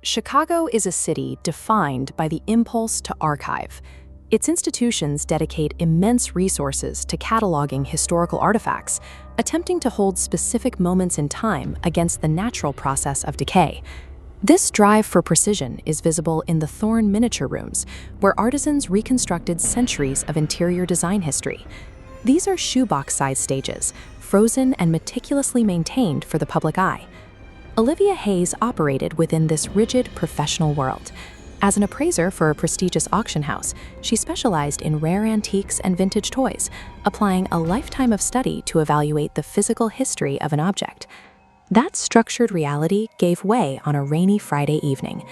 Chicago is a city defined by the impulse to archive. Its institutions dedicate immense resources to cataloging historical artifacts, attempting to hold specific moments in time against the natural process of decay. This drive for precision is visible in the Thorn miniature rooms, where artisans reconstructed centuries of interior design history. These are shoebox-sized stages, frozen and meticulously maintained for the public eye. Olivia Hayes operated within this rigid professional world. As an appraiser for a prestigious auction house, she specialized in rare antiques and vintage toys, applying a lifetime of study to evaluate the physical history of an object. That structured reality gave way on a rainy Friday evening.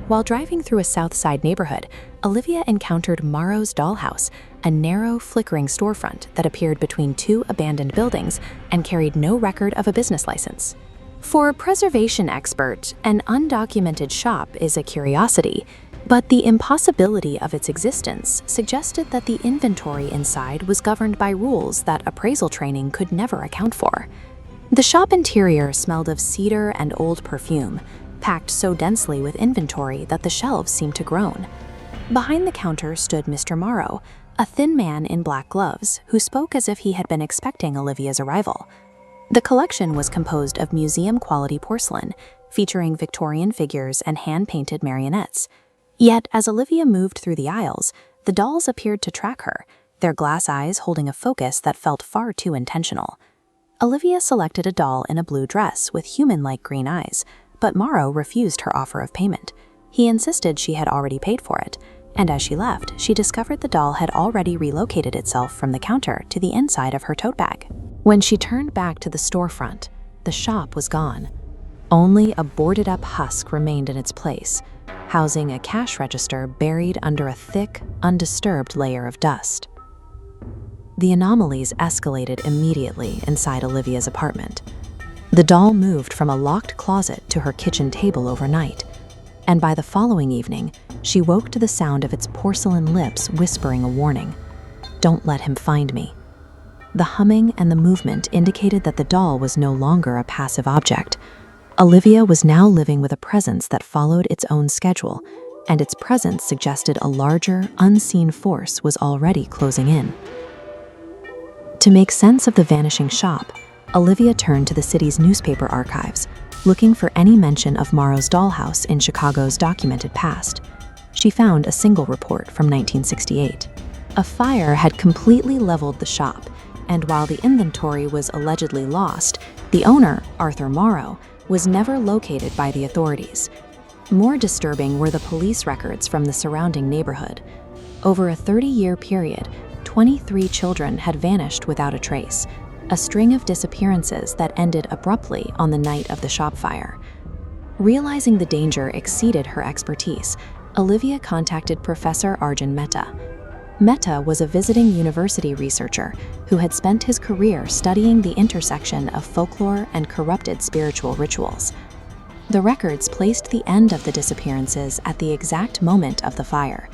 While driving through a South Side neighborhood, Olivia encountered Morrow's Dollhouse, a narrow, flickering storefront that appeared between two abandoned buildings and carried no record of a business license. For a preservation expert, an undocumented shop is a curiosity, but the impossibility of its existence suggested that the inventory inside was governed by rules that appraisal training could never account for. The shop interior smelled of cedar and old perfume, packed so densely with inventory that the shelves seemed to groan. Behind the counter stood Mr. Morrow, a thin man in black gloves who spoke as if he had been expecting Olivia's arrival. The collection was composed of museum-quality porcelain, featuring Victorian figures and hand-painted marionettes. Yet, as Olivia moved through the aisles, the dolls appeared to track her, their glass eyes holding a focus that felt far too intentional. Olivia selected a doll in a blue dress with human-like green eyes, but Morrow refused her offer of payment. He insisted she had already paid for it, and as she left, she discovered the doll had already relocated itself from the counter to the inside of her tote bag. When she turned back to the storefront, the shop was gone. Only a boarded-up husk remained in its place, housing a cash register buried under a thick, undisturbed layer of dust. The anomalies escalated immediately inside Olivia's apartment. The doll moved from a locked closet to her kitchen table overnight, and by the following evening, she woke to the sound of its porcelain lips whispering a warning. "Don't let him find me." The humming and the movement indicated that the doll was no longer a passive object. Olivia was now living with a presence that followed its own schedule, and its presence suggested a larger, unseen force was already closing in. To make sense of the vanishing shop, Olivia turned to the city's newspaper archives, looking for any mention of Morrow's Dollhouse in Chicago's documented past. She found a single report from 1968. A fire had completely leveled the shop, and while the inventory was allegedly lost, the owner, Arthur Morrow, was never located by the authorities. More disturbing were the police records from the surrounding neighborhood. Over a 30-year period, 23 children had vanished without a trace, a string of disappearances that ended abruptly on the night of the shop fire. Realizing the danger exceeded her expertise, Olivia contacted Professor Arjun Mehta. Mehta was a visiting university researcher who had spent his career studying the intersection of folklore and corrupted spiritual rituals. The records placed the end of the disappearances at the exact moment of the fire.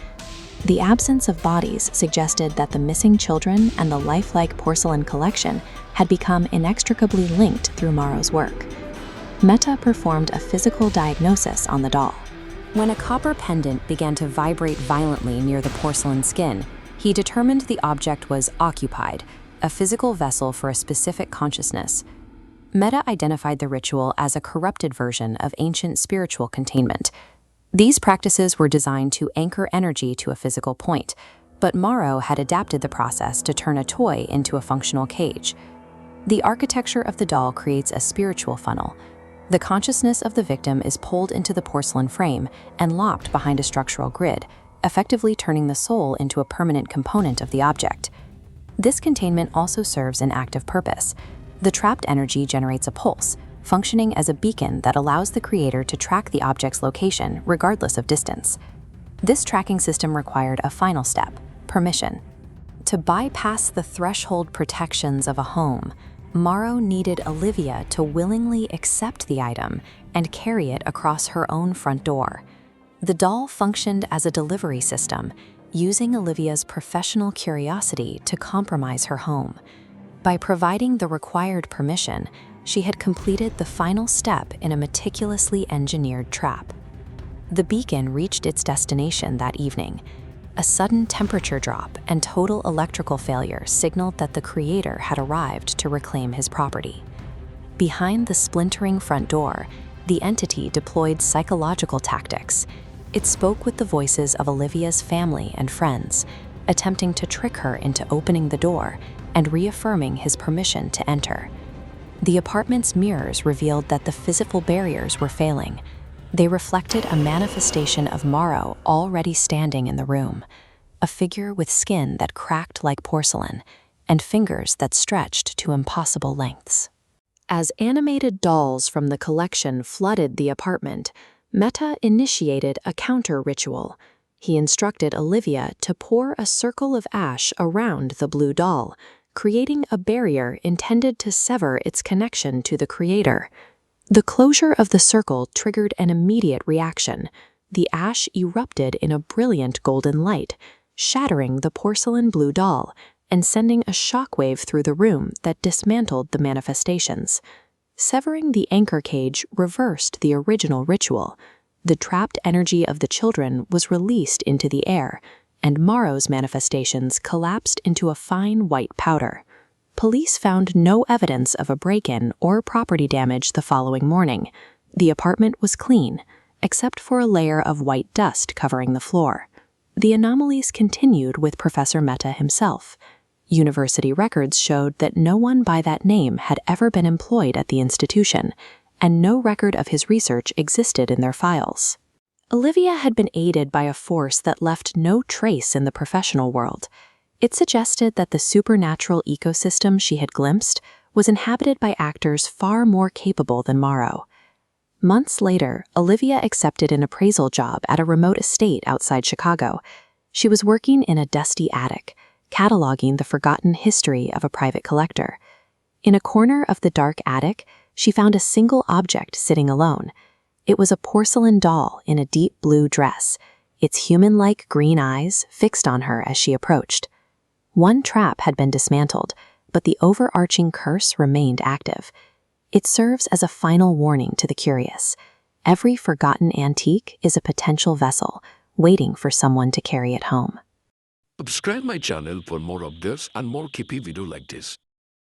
The absence of bodies suggested that the missing children and the lifelike porcelain collection had become inextricably linked through Morrow's work. Mehta performed a physical diagnosis on the doll. When a copper pendant began to vibrate violently near the porcelain skin, he determined the object was occupied, a physical vessel for a specific consciousness. Mehta identified the ritual as a corrupted version of ancient spiritual containment. These practices were designed to anchor energy to a physical point, but Morrow had adapted the process to turn a toy into a functional cage. The architecture of the doll creates a spiritual funnel. The consciousness of the victim is pulled into the porcelain frame and locked behind a structural grid, effectively turning the soul into a permanent component of the object. This containment also serves an active purpose. The trapped energy generates a pulse, functioning as a beacon that allows the creator to track the object's location regardless of distance. This tracking system required a final step: permission. To bypass the threshold protections of a home, Morrow needed Olivia to willingly accept the item and carry it across her own front door. The doll functioned as a delivery system, using Olivia's professional curiosity to compromise her home. By providing the required permission, she had completed the final step in a meticulously engineered trap. The beacon reached its destination that evening. A sudden temperature drop and total electrical failure signaled that the creator had arrived to reclaim his property. Behind the splintering front door, the entity deployed psychological tactics. It spoke with the voices of Olivia's family and friends, attempting to trick her into opening the door and reaffirming his permission to enter. The apartment's mirrors revealed that the physical barriers were failing. They reflected a manifestation of Morrow already standing in the room, a figure with skin that cracked like porcelain and fingers that stretched to impossible lengths. As animated dolls from the collection flooded the apartment, Meta initiated a counter-ritual. He instructed Olivia to pour a circle of ash around the blue doll, creating a barrier intended to sever its connection to the creator. The closure of the circle triggered an immediate reaction. The ash erupted in a brilliant golden light, shattering the porcelain blue doll and sending a shockwave through the room that dismantled the manifestations. Severing the anchor cage reversed the original ritual. The trapped energy of the children was released into the air, and Morrow's manifestations collapsed into a fine white powder. Police found no evidence of a break-in or property damage the following morning. The apartment was clean, except for a layer of white dust covering the floor. The anomalies continued with Professor Meta himself. University records showed that no one by that name had ever been employed at the institution, and no record of his research existed in their files. Olivia had been aided by a force that left no trace in the professional world. It suggested that the supernatural ecosystem she had glimpsed was inhabited by actors far more capable than Morrow. Months later, Olivia accepted an appraisal job at a remote estate outside Chicago. She was working in a dusty attic, cataloging the forgotten history of a private collector. In a corner of the dark attic, she found a single object sitting alone. It was a porcelain doll in a deep blue dress, its human-like green eyes fixed on her as she approached. One trap had been dismantled, but the overarching curse remained active. It serves as a final warning to the curious. Every forgotten antique is a potential vessel, waiting for someone to carry it home. Subscribe my channel for more of this and more creepy video like this.